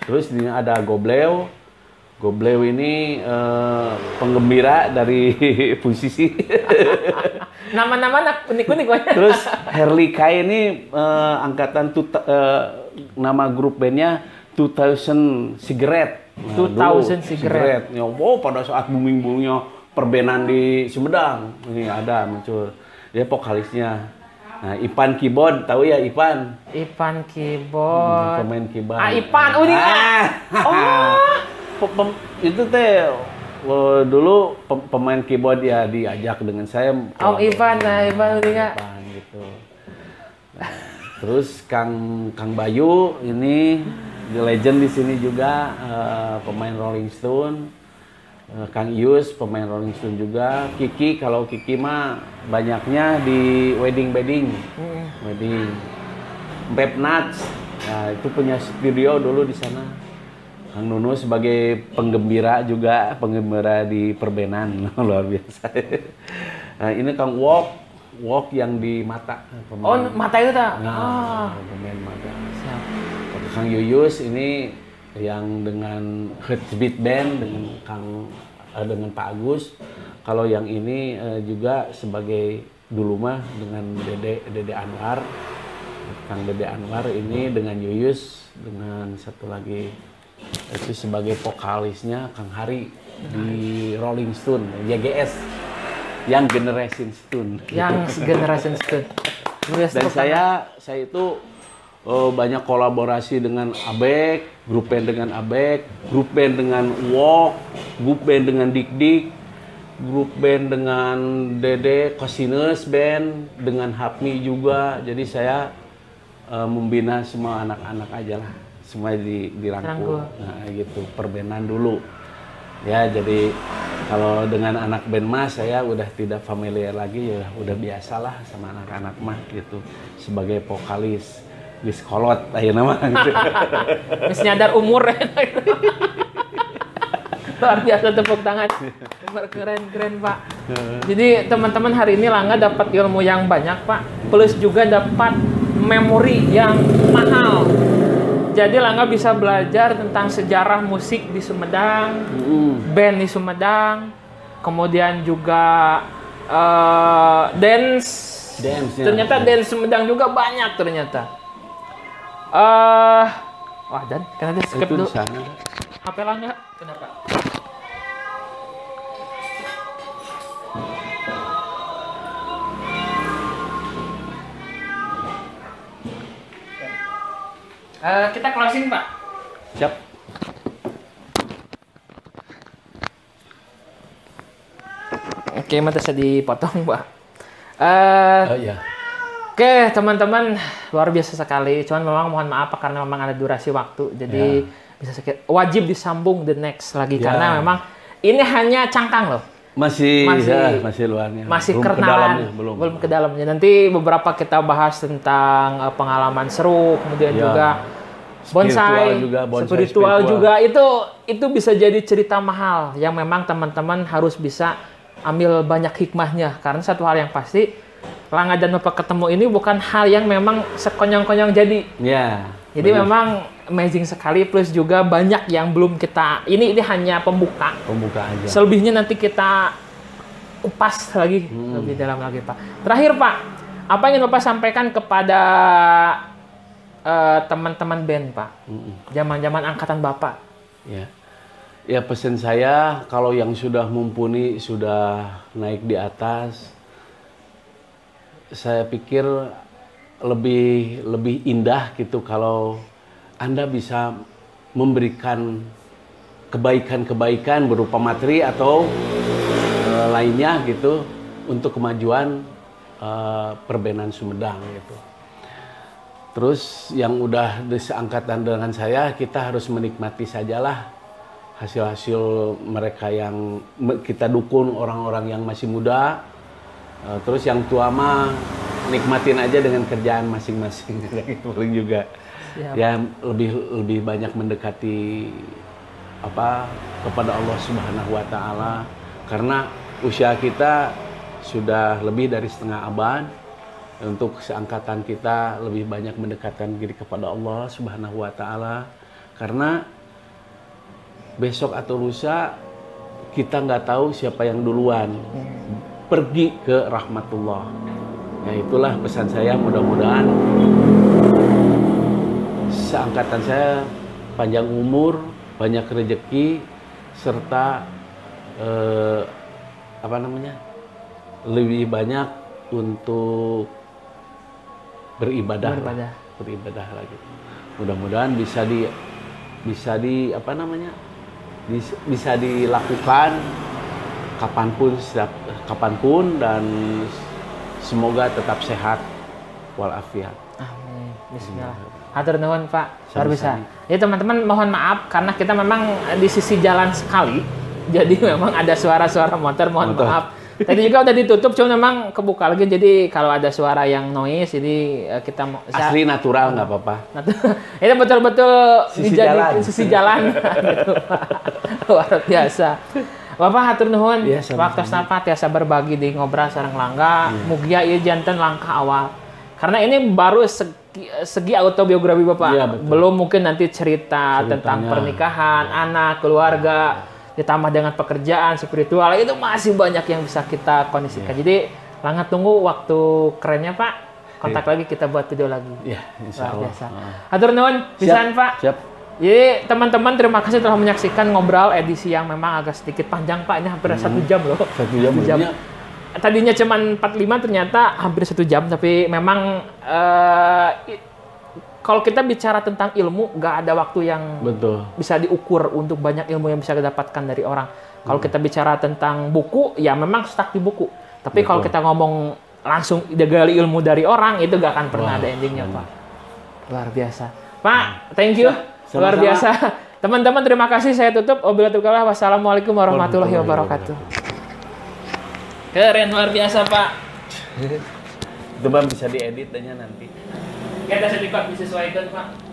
Terus ini ada Gobleo. Gobleo ini penggembira dari musisi. Nama-nama unik-unik banyak. Terus Herli Kai ini angkatan nama grup bandnya 2000 Cigarette. Nah, 2000 Cigarette. Pada saat booming-boomingnya perbenan di Sumedang. Ini ada muncul. Dia vokalisnya. Nah, Ipan Keyboard, tahu ya Ipan? Ipan Keyboard. Pemain keyboard. Ipan unik. Itu teh dulu pemain keyboard ya diajak dengan saya. Ipan unik. Ipan gitu. Nah, terus Kang Bayu ini the legend di sini juga, pemain Rolling Stone. Kang Ius pemain Rolling Stone juga. Kiki, kalau Kiki mah banyaknya di wedding. Beb Nuts, nah itu punya studio dulu di sana. Kang Nunu sebagai penggembira juga, penggembira di perbenan luar biasa. Nah, ini Kang Wok yang di Mata. Oh, Mata itu tak? Nah, pemain Mata. Siap. Kang Yuyus ini yang dengan Heartbeat Band dengan Pak Agus. Kalau yang ini juga sebagai dulu mah dengan Dede Anwar. Kang Dede Anwar ini dengan Yuyus, dengan satu lagi itu sebagai vokalisnya Kang Hari di Rolling Stone, YGS, yang Generation Stone. Yang Generation Stone. Dan saya itu banyak kolaborasi dengan Abek, grup band dengan Abek, grup band dengan Wok, grup band dengan Dik, grup band dengan Dede, Cosinus Band, dengan Hapmi juga. Jadi saya membina semua anak-anak aja lah, semua dirangkul. Nah gitu, perbenan dulu. Ya jadi kalau dengan anak band mas saya udah tidak familiar lagi, ya udah biasalah sama anak-anak mah gitu, sebagai vokalis. Wis kolot aja nama gitu. Wis nyadar umur. Luar biasa, tepuk tangan. Keren Pak. Jadi teman-teman hari ini Langga dapat ilmu yang banyak Pak, plus juga dapat memori yang mahal. Jadi Langga bisa belajar tentang sejarah musik di Sumedang, band di Sumedang, kemudian juga dance. Ternyata dance Sumedang juga banyak ternyata. Wah, dan kan ada skip dulu. HP Langga, kenapa? Kita closing, Pak. Siap. Oke, mata saya dipotong, Pak. Iya. Oke, teman-teman, luar biasa sekali. Cuman memang mohon maaf karena memang ada durasi waktu. Jadi bisa wajib disambung the next lagi karena memang ini hanya cangkang loh. Masih luarnya. Masih kenalan, belum ke dalamnya. Nanti beberapa kita bahas tentang pengalaman seru, kemudian juga bonsai, spiritual juga. Itu bisa jadi cerita mahal yang memang teman-teman harus bisa ambil banyak hikmahnya. Karena satu hal yang pasti, Langga dan Bapak ketemu ini bukan hal yang memang sekonyong-konyong jadi. Ya. Jadi memang amazing sekali, plus juga banyak yang belum kita. Ini hanya pembuka. Pembuka aja. Selebihnya nanti kita kupas lagi lebih dalam lagi, Pak. Terakhir, Pak, apa yang ingin Bapak sampaikan kepada teman-teman band, Pak? Zaman-zaman angkatan Bapak. Ya. Ya, pesan saya kalau yang sudah mumpuni, sudah naik di atas, saya pikir lebih indah gitu kalau Anda bisa memberikan kebaikan-kebaikan berupa materi atau lainnya gitu untuk kemajuan perbenan Sumedang gitu. Terus yang udah seangkatan dengan saya, kita harus menikmati sajalah hasil-hasil mereka yang kita dukung, orang-orang yang masih muda. Terus yang tua mah nikmatin aja dengan kerjaan masing-masing. Paling juga ya lebih banyak mendekati kepada Allah Subhanahu wa taala, karena usia kita sudah lebih dari setengah abad. Untuk seangkatan kita lebih banyak mendekatkan diri kepada Allah Subhanahu wa taala, karena besok atau lusa kita nggak tahu siapa yang duluan pergi ke rahmatullah. Ya itulah pesan saya, mudah-mudahan seangkatan saya panjang umur, banyak rezeki, serta lebih banyak untuk beribadah lagi. Mudah-mudahan bisa dilakukan kapanpun dan semoga tetap sehat walafiat. Amin. Bismillah. Hatur nuhun Pak. Luar biasa. Ya teman-teman, mohon maaf karena kita memang di sisi jalan sekali. Jadi memang ada suara-suara motor, mohon maaf. Tadi juga udah ditutup, cuma memang kebuka lagi. Jadi kalau ada suara yang noise, jadi kita asli natural nggak apa-apa. Itu betul-betul sisi jalan. Gitu, luar biasa. Bapak hatur nuhun, ya, waktu napa tiasa berbagi di ngobrol sareng langga. Mugia ieu janten langkah awal. Karena ini baru segi autobiografi Bapak. Ya, belum mungkin nanti ceritanya tentang pernikahan, anak, keluarga, ditambah dengan pekerjaan, spiritual, itu masih banyak yang bisa kita kondisikan. Jadi, langga tunggu waktu kerennya Pak. Kontak lagi, kita buat video lagi. Iya, insya Allah. Hatur nuhun, pisan Pak. Siap. Jadi teman-teman terima kasih telah menyaksikan ngobrol edisi yang memang agak sedikit panjang Pak. Ini hampir 1 jam loh. 1 jam. Tadinya cuma 45, ternyata hampir 1 jam. Tapi memang kalau kita bicara tentang ilmu, nggak ada waktu yang bisa diukur untuk banyak ilmu yang bisa didapatkan dari orang. Kalau kita bicara tentang buku, ya memang stuck di buku. Tapi kalau kita ngomong langsung gali ilmu dari orang, itu nggak akan pernah ada endingnya Pak. Luar biasa. Pak, thank you. Luar biasa. Teman-teman terima kasih. Saya tutup. Wassalamualaikum warahmatullahi wabarakatuh. Keren, luar biasa Pak. Itu Bang bisa diedit nanti. Kita sedikit disesuaikan Pak.